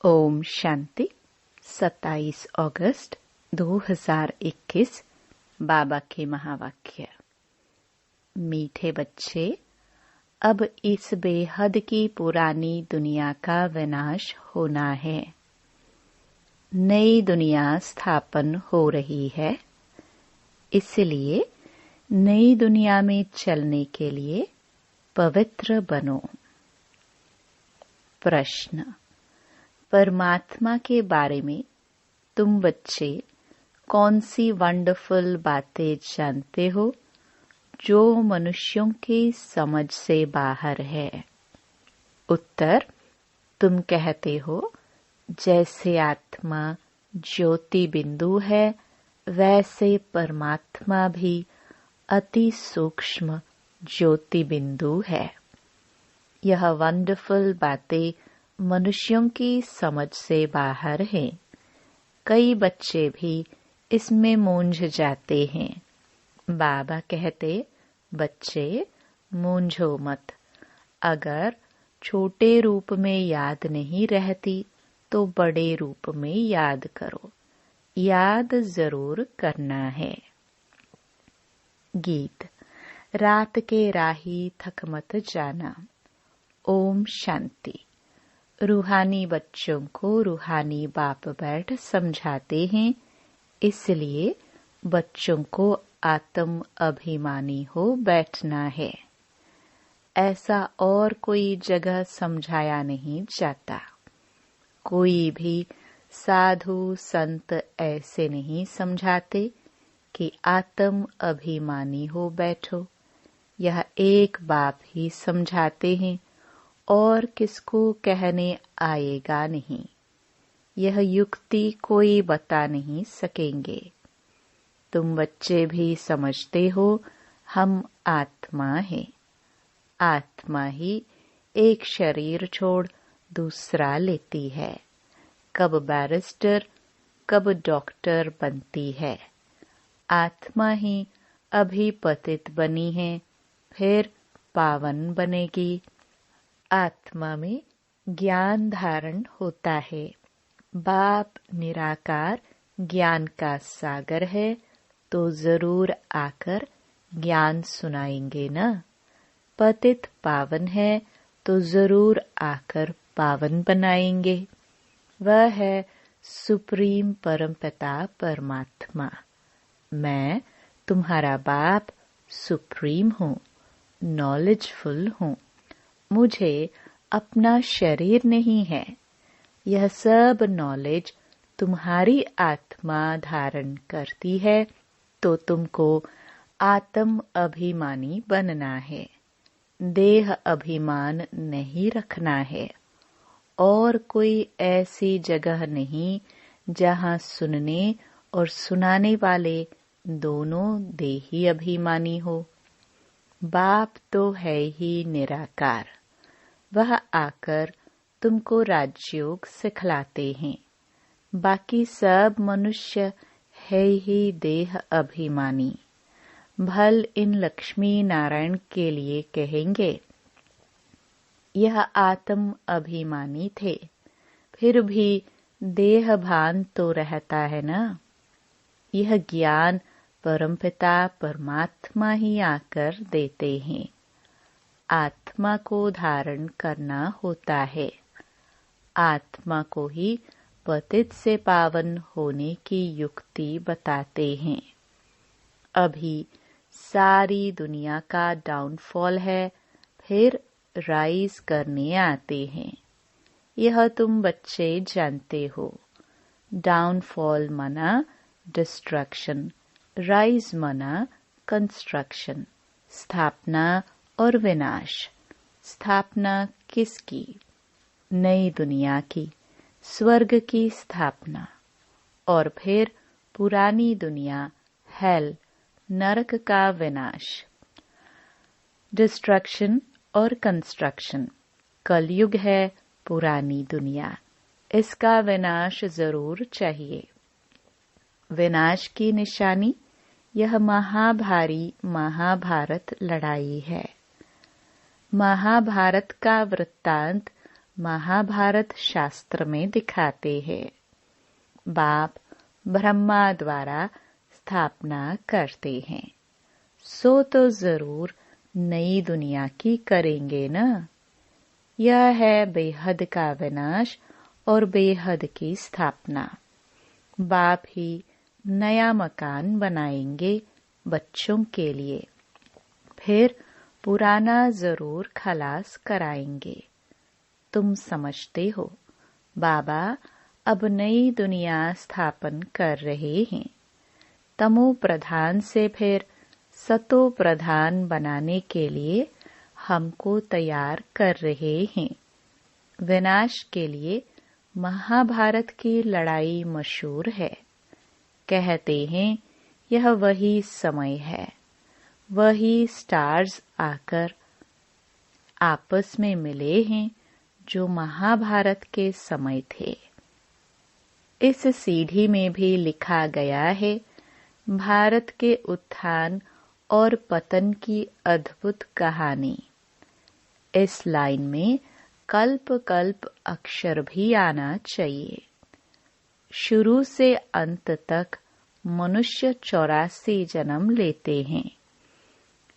ओम शांति। 27 अगस्त 2021 बाबा के महावाक्य। मीठे बच्चे, अब इस बेहद की पुरानी दुनिया का विनाश होना है। नई दुनिया स्थापन हो रही है, इसलिए नई दुनिया में चलने के लिए पवित्र बनो। प्रश्न: परमात्मा के बारे में तुम बच्चे कौन सी वंडरफुल बातें जानते हो जो मनुष्यों की समझ से बाहर है? उत्तर: तुम कहते हो जैसे आत्मा ज्योति बिंदु है, वैसे परमात्मा भी अति सूक्ष्म ज्योति बिंदु है। यह वंडरफुल बातें मनुष्यों की समझ से बाहर है। कई बच्चे भी इसमें मूंझ जाते हैं। बाबा कहते, बच्चे मूंझो मत। अगर छोटे रूप में याद नहीं रहती तो बड़े रूप में याद करो। याद जरूर करना है। गीत। रात के राही थक मत जाना। ओम शांति। रूहानी बच्चों को रूहानी बाप बैठ समझाते हैं, इसलिए बच्चों को आत्म अभिमानी हो बैठना है। ऐसा और कोई जगह समझाया नहीं जाता। कोई भी साधु संत ऐसे नहीं समझाते कि आत्म अभिमानी हो बैठो। यह एक बाप ही समझाते हैं और किसको कहने आएगा नहीं। यह युक्ति कोई बता नहीं सकेंगे। तुम बच्चे भी समझते हो हम आत्मा हैं। आत्मा ही एक शरीर छोड़ दूसरा लेती है। कब बैरिस्टर, कब डॉक्टर बनती है। आत्मा ही अभी पतित बनी है, फिर पावन बनेगी। आत्मा में ज्ञान धारण होता है। बाप निराकार ज्ञान का सागर है, तो जरूर आकर ज्ञान सुनाएंगे न। पतित पावन है तो जरूर आकर पावन बनाएंगे। वह है सुप्रीम परमपिता परमात्मा। मैं तुम्हारा बाप सुप्रीम हूँ, नॉलेजफुल हूँ। मुझे अपना शरीर नहीं है। यह सब नॉलेज तुम्हारी आत्मा धारण करती है, तो तुमको आत्म अभिमानी बनना है। देह अभिमान नहीं रखना है। और कोई ऐसी जगह नहीं जहाँ सुनने और सुनाने वाले दोनों देही अभिमानी हो। बाप तो है ही निराकार। वह आकर तुमको राजयोग सिखलाते हैं। बाकी सब मनुष्य है ही देह अभिमानी। भल इन लक्ष्मी नारायण के लिए कहेंगे, यह आत्म अभिमानी थे, फिर भी देह भान तो रहता है ना। यह ज्ञान परमपिता परमात्मा ही आकर देते हैं। आत्मा को धारण करना होता है। आत्मा को ही पतित से पावन होने की युक्ति बताते हैं। अभी सारी दुनिया का डाउनफॉल है, फिर राइज करने आते हैं। यह तुम बच्चे जानते हो। डाउनफॉल मना डिस्ट्रक्शन, राइज मना कंस्ट्रक्शन। स्थापना और विनाश। स्थापना किसकी? नई दुनिया की, स्वर्ग की स्थापना। और फिर पुरानी दुनिया, हेल, नरक का विनाश। डिस्ट्रक्शन और कंस्ट्रक्शन। कलयुग है पुरानी दुनिया, इसका विनाश जरूर चाहिए। विनाश की निशानी यह महाभारी महाभारत लड़ाई है। महाभारत का वृत्तांत महाभारत शास्त्र में दिखाते हैं। बाप ब्रह्मा द्वारा स्थापना करते हैं, सो तो जरूर नई दुनिया की करेंगे ना। यह है बेहद का विनाश और बेहद की स्थापना। बाप ही नया मकान बनाएंगे बच्चों के लिए, फिर पुराना जरूर खलास कराएंगे। तुम समझते हो बाबा अब नई दुनिया स्थापन कर रहे हैं। तमो प्रधान से फिर सतो प्रधान बनाने के लिए हमको तैयार कर रहे हैं। विनाश के लिए महाभारत की लड़ाई मशहूर है। कहते हैं यह वही समय है। वही स्टार्स आकर आपस में मिले हैं जो महाभारत के समय थे। इस सीढ़ी में भी लिखा गया है भारत के उत्थान और पतन की अद्भुत कहानी। इस लाइन में कल्प कल्प अक्षर भी आना चाहिए। शुरू से अंत तक मनुष्य 84 जन्म लेते हैं।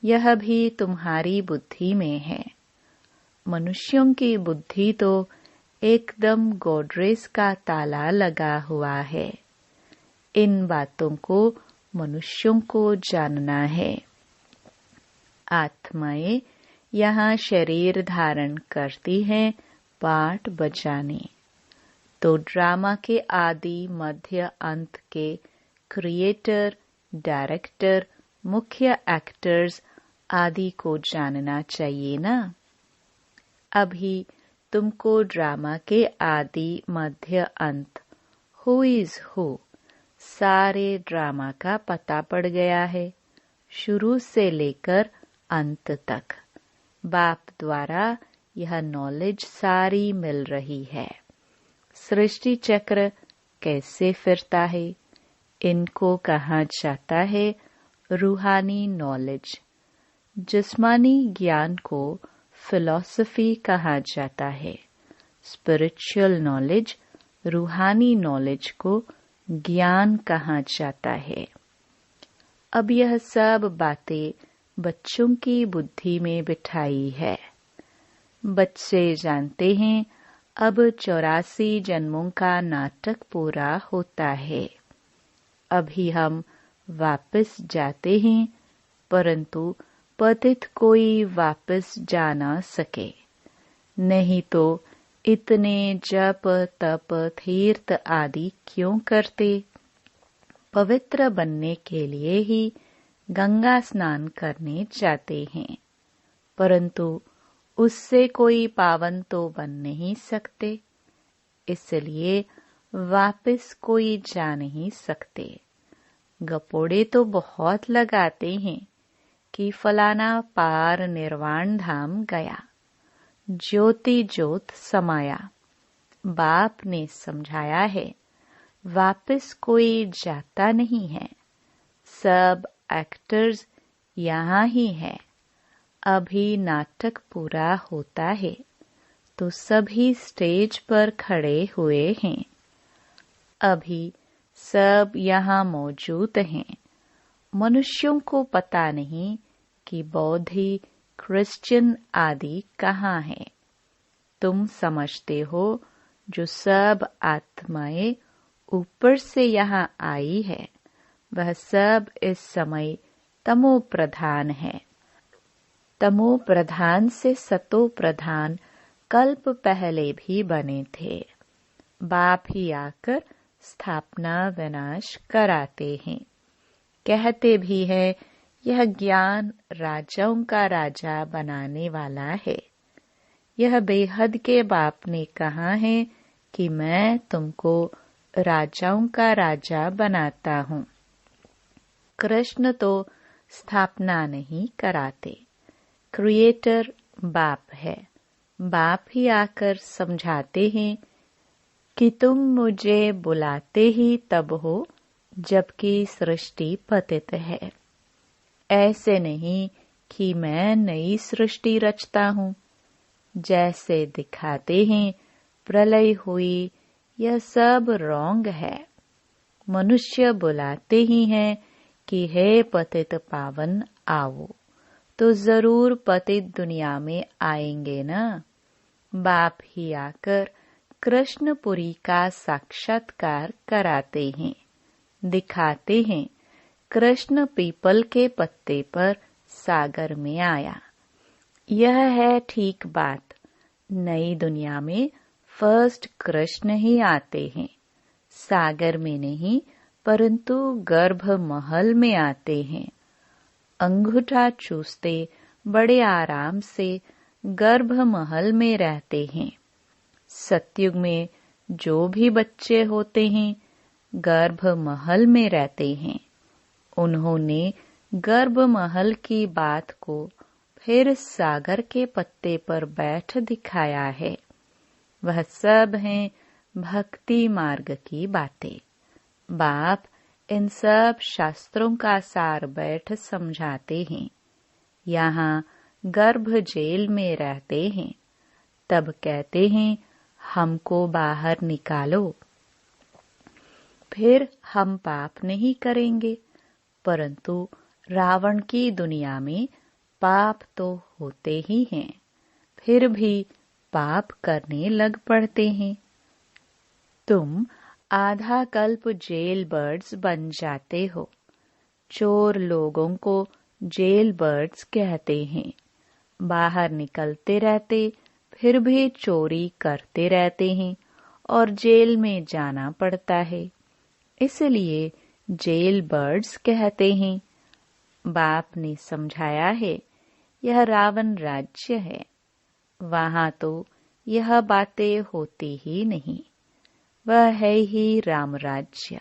यह भी तुम्हारी बुद्धि में है। मनुष्यों की बुद्धि तो एकदम गोदरेज का ताला लगा हुआ है। इन बातों को मनुष्यों को जानना है। आत्माएं यहाँ शरीर धारण करती हैं पाठ बजाने। तो ड्रामा के आदि मध्य अंत के क्रिएटर, डायरेक्टर, मुख्य एक्टर्स आदि को जानना चाहिए ना। अभी तुमको ड्रामा के आदि मध्य अंत हु इज हु सारे ड्रामा का पता पड़ गया है, शुरू से लेकर अंत तक। बाप द्वारा यह नॉलेज सारी मिल रही है। सृष्टि चक्र कैसे फिरता है, इनको कहा जाता है रूहानी नॉलेज। जिस्मानी ज्ञान को फिलॉसफी कहा जाता है। स्पिरिचुअल नॉलेज, रूहानी नॉलेज को ज्ञान कहा जाता है। अब यह सब बातें बच्चों की बुद्धि में बिठाई है। बच्चे जानते हैं अब 84 जन्मों का नाटक पूरा होता है। अभी हम वापस जाते हैं, परंतु पतित कोई वापस जा ना सके। नहीं तो इतने जप तप तीर्थ आदि क्यों करते? पवित्र बनने के लिए ही गंगा स्नान करने जाते हैं, परंतु उससे कोई पावन तो बन नहीं सकते। इसलिए वापस कोई जा नहीं सकते। गपोड़े तो बहुत लगाते हैं कि फलाना पार निर्वाण धाम गया, ज्योति ज्योत समाया। बाप ने समझाया है वापस कोई जाता नहीं है। सब एक्टर्स यहाँ ही है। अभी नाटक पूरा होता है तो सभी स्टेज पर खड़े हुए हैं। अभी सब यहाँ मौजूद हैं। मनुष्यों को पता नहीं कि बौद्धि, क्रिश्चियन आदि कहाँ हैं। तुम समझते हो जो सब आत्माएं ऊपर से यहाँ आई है, वह सब इस समय तमो प्रधान है। तमो प्रधान से सतो प्रधान कल्प पहले भी बने थे। बाप ही आकर स्थापना विनाश कराते हैं। कहते भी है यह ज्ञान राजाओं का राजा बनाने वाला है। यह बेहद के बाप ने कहा है कि मैं तुमको राजाओं का राजा बनाता हूँ। कृष्ण तो स्थापना नहीं कराते। क्रिएटर बाप है। बाप ही आकर समझाते हैं कि तुम मुझे बुलाते ही तब हो जबकि सृष्टि पतित है। ऐसे नहीं कि मैं नई सृष्टि रचता हूँ। जैसे दिखाते हैं प्रलय हुई, यह सब रॉन्ग है। मनुष्य बुलाते ही हैं कि हे पतित पावन आओ, तो जरूर पतित दुनिया में आएंगे ना। बाप ही आकर कृष्णपुरी का साक्षात्कार कराते हैं, दिखाते हैं कृष्ण पीपल के पत्ते पर सागर में आया। यह है ठीक बात। नई दुनिया में फर्स्ट कृष्ण ही आते हैं, सागर में नहीं परंतु गर्भ महल में आते हैं। अंगूठा चूसते बड़े आराम से गर्भ महल में रहते हैं। सतयुग में जो भी बच्चे होते हैं गर्भ महल में रहते हैं। उन्होंने गर्भ महल की बात को फिर सागर के पत्ते पर बैठ दिखाया है। वह सब हैं भक्ति मार्ग की बातें। बाप इन सब शास्त्रों का सार बैठ समझाते हैं। यहाँ गर्भ जेल में रहते हैं, तब कहते हैं हमको बाहर निकालो। फिर हम पाप नहीं करेंगे, परंतु रावण की दुनिया में पाप तो होते ही हैं, फिर भी पाप करने लग पड़ते हैं। तुम आधा कल्प जेल बर्ड्स बन जाते हो। चोर लोगों को जेल बर्ड्स कहते हैं। बाहर निकलते रहते फिर भी चोरी करते रहते हैं और जेल में जाना पड़ता है, इसलिए जेल बर्ड्स कहते हैं। बाप ने समझाया है यह रावण राज्य है, वहां तो यह बातें होती ही नहीं। वह है ही राम राज्य।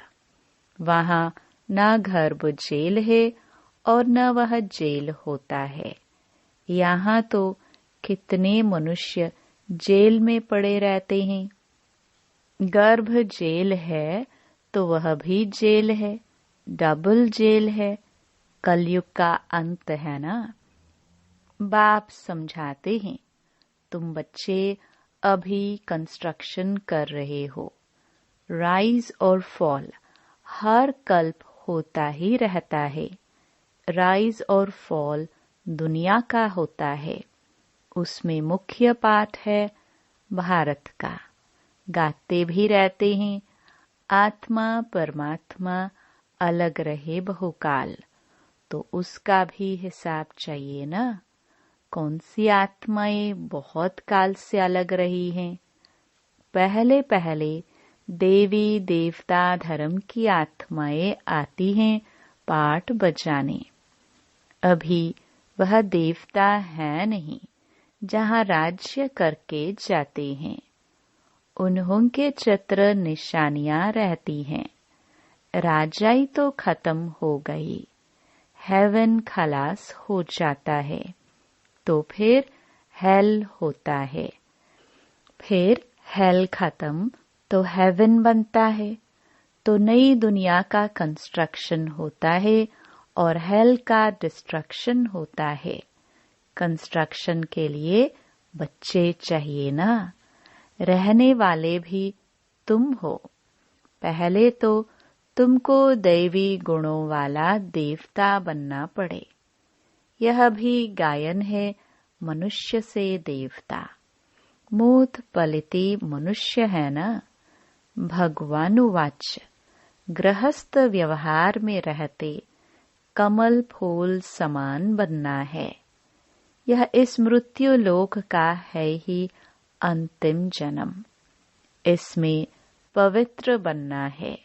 वहां न गर्भ जेल है और न वह जेल होता है। यहाँ तो कितने मनुष्य जेल में पड़े रहते हैं। गर्भ जेल है तो वह भी जेल है, डबल जेल है। कलयुग का अंत है ना। बाप समझाते हैं तुम बच्चे अभी कंस्ट्रक्शन कर रहे हो। राइज और फॉल हर कल्प होता ही रहता है। राइज और फॉल दुनिया का होता है, उसमें मुख्य पाठ है भारत का। गाते भी रहते हैं आत्मा परमात्मा अलग रहे बहुकाल, तो उसका भी हिसाब चाहिए ना। कौन सी आत्माएं बहुत काल से अलग रही हैं। पहले पहले देवी देवता धर्म की आत्माएं आती हैं पाठ बजाने। अभी वह देवता है नहीं जहाँ राज्य करके जाते हैं। उन्होंने चित्र निशानियां रहती हैं। राजाई तो खत्म हो गई, हेवन खलास हो जाता है, तो फिर हेल होता है। फिर हेल खत्म तो हेवन बनता है, तो नई दुनिया का कंस्ट्रक्शन होता है और हेल का डिस्ट्रक्शन होता है। कंस्ट्रक्शन के लिए बच्चे चाहिए ना। रहने वाले भी तुम हो। पहले तो तुमको दैवी गुणों वाला देवता बनना पड़े। यह भी गायन है मनुष्य से देवता। मूत पलिती मनुष्य है ना। भगवानुवाच गृहस्थ व्यवहार में रहते कमल फूल समान बनना है। यह इस मृत्यु लोक का है ही अंतिम जन्म। इसमें पवित्र बनना है।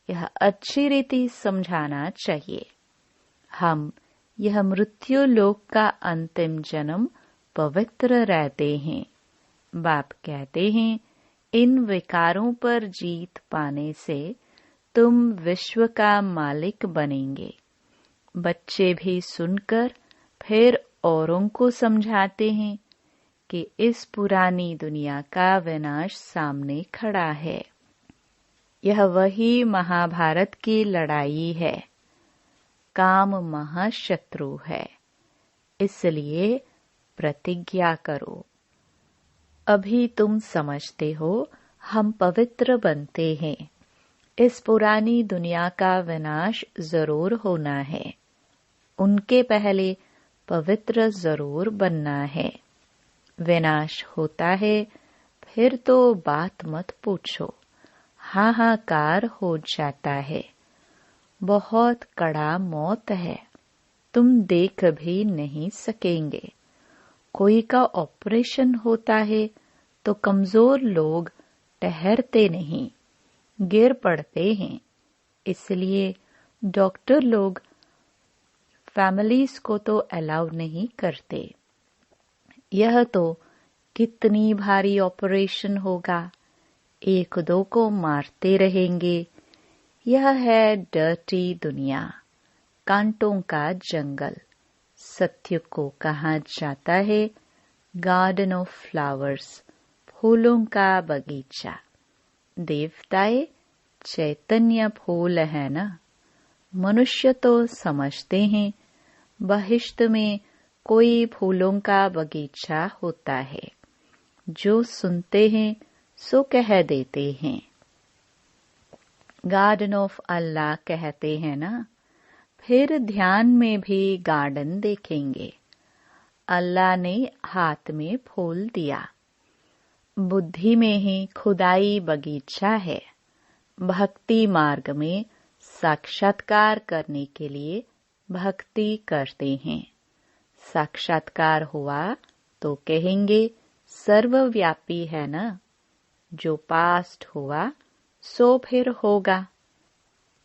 यह अच्छी रीति समझाना चाहिए। हम यह मृत्यु लोक का अंतिम जन्म पवित्र रहते हैं। बाप कहते हैं इन विकारों पर जीत पाने से तुम विश्व का मालिक बनेंगे। बच्चे भी सुनकर फिर औरों को समझाते हैं कि इस पुरानी दुनिया का विनाश सामने खड़ा है। यह वही महाभारत की लड़ाई है। काम महाशत्रु है, इसलिए प्रतिज्ञा करो। अभी तुम समझते हो हम पवित्र बनते हैं। इस पुरानी दुनिया का विनाश जरूर होना है। उनके पहले पवित्र जरूर बनना है। विनाश होता है फिर तो बात मत पूछो, हाहाकार हो जाता है। बहुत कड़ा मौत है, तुम देख भी नहीं सकेंगे। कोई का ऑपरेशन होता है तो कमजोर लोग ठहरते नहीं, गिर पड़ते हैं। इसलिए डॉक्टर लोग फैमिलीज को तो अलाउ नहीं करते। यह तो कितनी भारी ऑपरेशन होगा, एक दो को मारते रहेंगे। यह है डर्टी दुनिया, कांटों का जंगल। सत्य को कहा जाता है गार्डन ऑफ फ्लावर्स, फूलों का बगीचा। देवताएं चैतन्य फूल है ना। मनुष्य तो समझते हैं बहिश्त में कोई फूलों का बगीचा होता है। जो सुनते हैं सो कह देते हैं। गार्डन ऑफ अल्लाह कहते हैं ना, फिर ध्यान में भी गार्डन देखेंगे। अल्लाह ने हाथ में फूल दिया। बुद्धि में ही खुदाई बगीचा है। भक्ति मार्ग में साक्षात्कार करने के लिए भक्ति करते हैं। साक्षात्कार हुआ तो कहेंगे सर्वव्यापी है ना। जो पास्ट हुआ सो फिर होगा।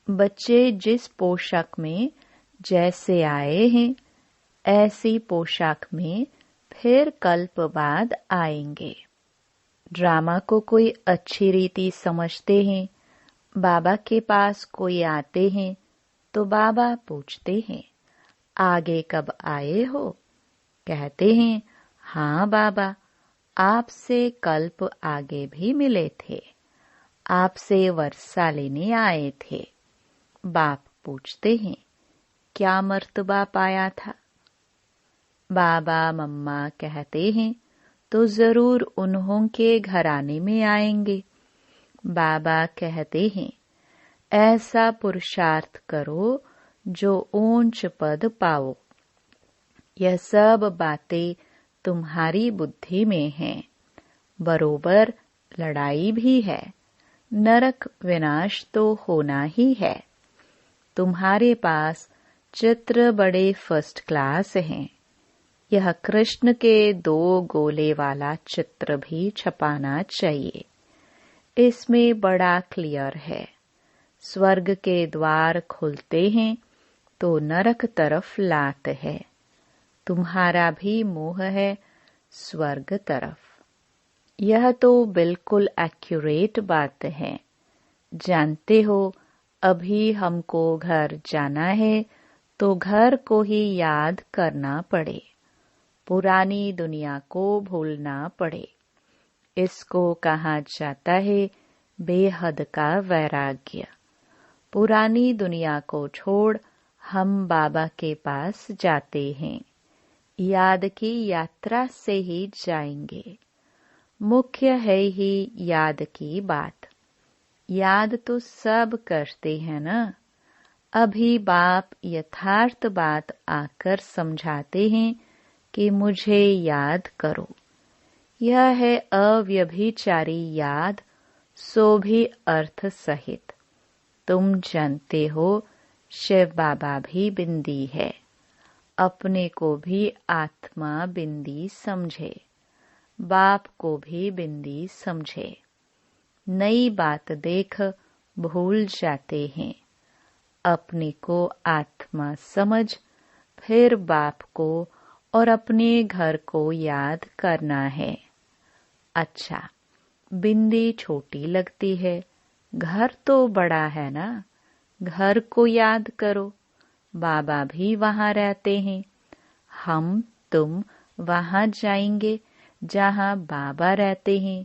बच्चे जिस पोशाक में जैसे आए हैं ऐसी पोशाक में फिर कल्प बाद आएंगे। ड्रामा को कोई अच्छी रीति समझते हैं। बाबा के पास कोई आते हैं तो बाबा पूछते हैं आगे कब आए हो। कहते हैं हाँ बाबा, आपसे कल्प आगे भी मिले थे, आपसे वर्षा लेने आए थे। बाप पूछते हैं क्या मर्तबा पाया था। बाबा मम्मा कहते हैं तो जरूर उन्हों के घराने में आएंगे। बाबा कहते हैं ऐसा पुरुषार्थ करो जो ऊंच पद पाओ। यह सब बातें तुम्हारी बुद्धि में हैं। बरोबर लड़ाई भी है। नरक विनाश तो होना ही है। तुम्हारे पास चित्र बड़े फर्स्ट क्लास हैं। यह कृष्ण के 2 गोले वाला चित्र भी छपाना चाहिए। इसमें बड़ा क्लियर है। स्वर्ग के द्वार खुलते हैं तो नरक तरफ लात है। तुम्हारा भी मोह है स्वर्ग तरफ। यह तो बिल्कुल एक्यूरेट बात है। जानते हो अभी हमको घर जाना है तो घर को ही याद करना पड़े, पुरानी दुनिया को भूलना पड़े। इसको कहा जाता है बेहद का वैराग्य। पुरानी दुनिया को छोड़ हम बाबा के पास जाते हैं। याद की यात्रा से ही जाएंगे। मुख्य है ही याद की बात। याद तो सब करते हैं ना। अभी बाप यथार्थ बात आकर समझाते हैं कि मुझे याद करो। यह है अव्यभिचारी याद, सो भी अर्थ सहित। तुम जानते हो शिव बाबा भी बिंदी है। अपने को भी आत्मा बिंदी समझे, बाप को भी बिंदी समझे। नई बात देख भूल जाते हैं। अपने को आत्मा समझ फिर बाप को और अपने घर को याद करना है। अच्छा, बिंदी छोटी लगती है, घर तो बड़ा है ना। घर को याद करो। बाबा भी वहाँ रहते हैं। हम तुम वहाँ जाएंगे जहाँ बाबा रहते हैं।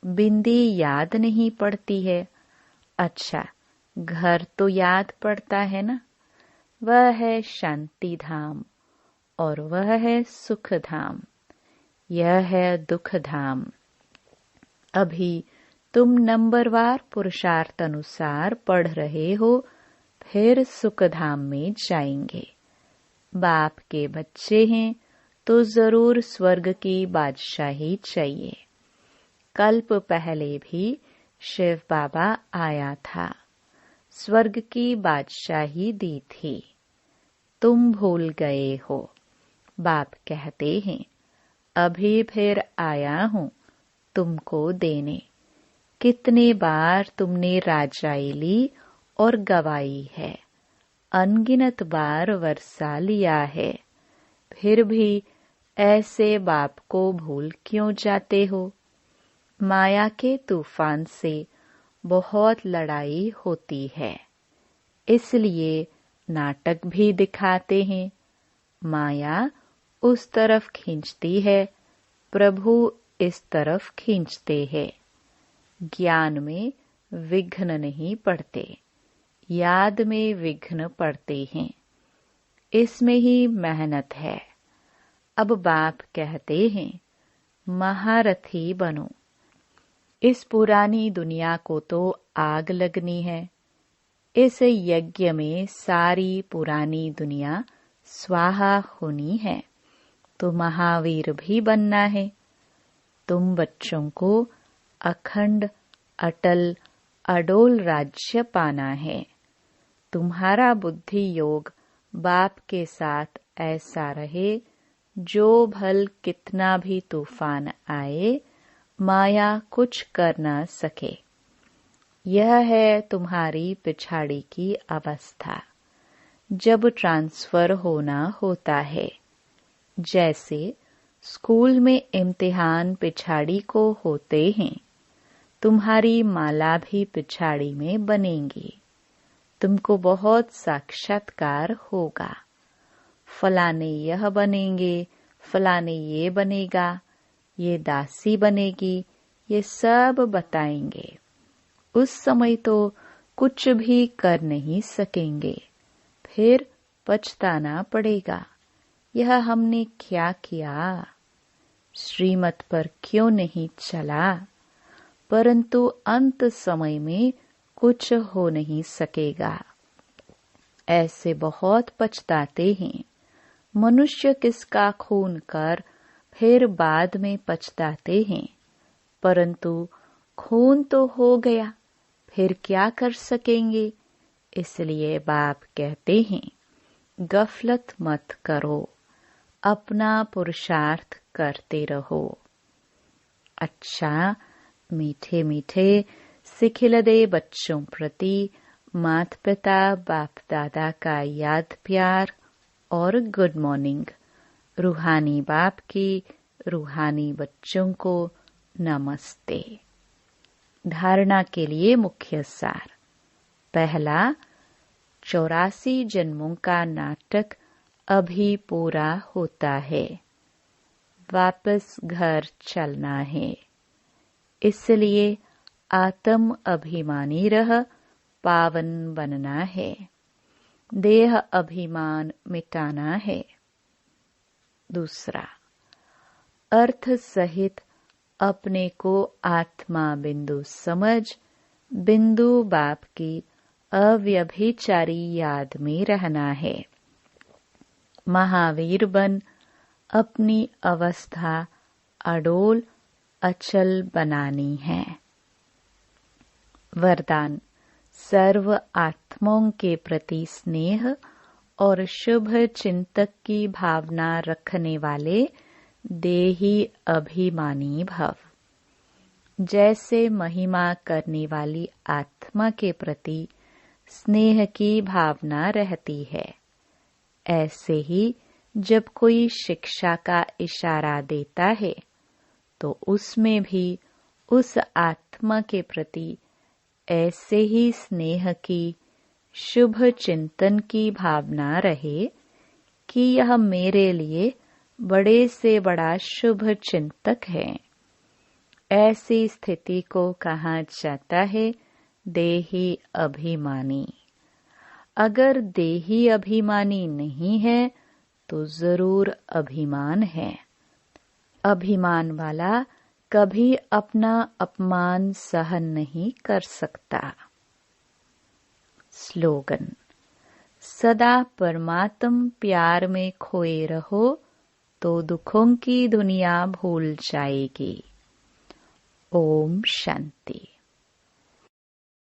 बिंदी याद नहीं पड़ती है। अच्छा, घर तो याद पड़ता है ना। वह है शांति धाम और वह है सुख धाम। यह है दुख धाम। अभी तुम नंबरवार पुरुषार्थ अनुसार पढ़ रहे हो, फिर सुख धाम में जाएंगे। बाप के बच्चे हैं तो जरूर स्वर्ग की बादशाही चाहिए। कल्प पहले भी शिव बाबा आया था, स्वर्ग की बादशाही दी थी। तुम भूल गए हो। बाप कहते हैं, अभी फिर आया हूँ तुमको देने। कितने बार तुमने राजाई ली और गवाई है, अनगिनत बार वर्षा लिया है, फिर भी ऐसे बाप को भूल क्यों जाते हो। माया के तूफान से बहुत लड़ाई होती है, इसलिए नाटक भी दिखाते हैं। माया उस तरफ खींचती है, प्रभु इस तरफ खींचते हैं। ज्ञान में विघ्न नहीं पड़ते, याद में विघ्न पड़ते हैं। इसमें ही मेहनत है। अब बाप कहते हैं, महारथी बनो। इस पुरानी दुनिया को तो आग लगनी है। इस यज्ञ में सारी पुरानी दुनिया स्वाहा होनी है, तो महावीर भी बनना है। तुम बच्चों को अखंड अटल अडोल राज्य पाना है। तुम्हारा बुद्धि योग बाप के साथ ऐसा रहे, जो भल कितना भी तूफान आए, माया कुछ कर न सके। यह है तुम्हारी पिछाड़ी की अवस्था, जब ट्रांसफर होना होता है। जैसे स्कूल में इम्तिहान पिछाड़ी को होते हैं, तुम्हारी माला भी पिछाड़ी में बनेगी। तुमको बहुत साक्षात्कार होगा। फलाने यह बनेंगे, फलाने ये बनेगा, ये दासी बनेगी, ये सब बताएंगे। उस समय तो कुछ भी कर नहीं सकेंगे, फिर पछताना पड़ेगा। यह हमने क्या किया, श्रीमत पर क्यों नहीं चला। परंतु अंत समय में कुछ हो नहीं सकेगा। ऐसे बहुत पछताते हैं। मनुष्य किसका खून कर फिर बाद में पछताते हैं, परंतु खून तो हो गया, फिर क्या कर सकेंगे। इसलिए बाप कहते हैं, गफलत मत करो, अपना पुरुषार्थ करते रहो। अच्छा, मीठे मीठे सिखिलदे बच्चों प्रति माता पिता बाप दादा का याद प्यार और गुड मॉर्निंग। रूहानी बाप की रूहानी बच्चों को नमस्ते। धारणा के लिए मुख्य सार। पहला, 84 जन्मों का नाटक अभी पूरा होता है। वापस घर चलना है, इसलिए आत्म अभिमानी रह पावन बनना है। देह अभिमान मिटाना है। दूसरा, अर्थ सहित अपने को आत्मा बिंदु समझ बिंदु बाप की अव्यभिचारी याद में रहना है। महावीर बन अपनी अवस्था अडोल अचल बनानी है। वरदान, सर्व आत्माओं के प्रति स्नेह और शुभ चिंतक की भावना रखने वाले देही अभिमानी भव। जैसे महिमा करने वाली आत्मा के प्रति स्नेह की भावना रहती है, ऐसे ही जब कोई शिक्षा का इशारा देता है तो उसमें भी उस आत्मा के प्रति ऐसे ही स्नेह की, शुभ चिंतन की भावना रहे कि यह मेरे लिए बड़े से बड़ा शुभ चिंतक है। ऐसी स्थिति को कहा जाता है देही अभिमानी। अगर देही अभिमानी नहीं है तो जरूर अभिमान है। अभिमान वाला कभी अपना अपमान सहन नहीं कर सकता। स्लोगन: सदा परमात्म प्यार में खोए रहो तो दुखों की दुनिया भूल जाएगी। ओम शांति।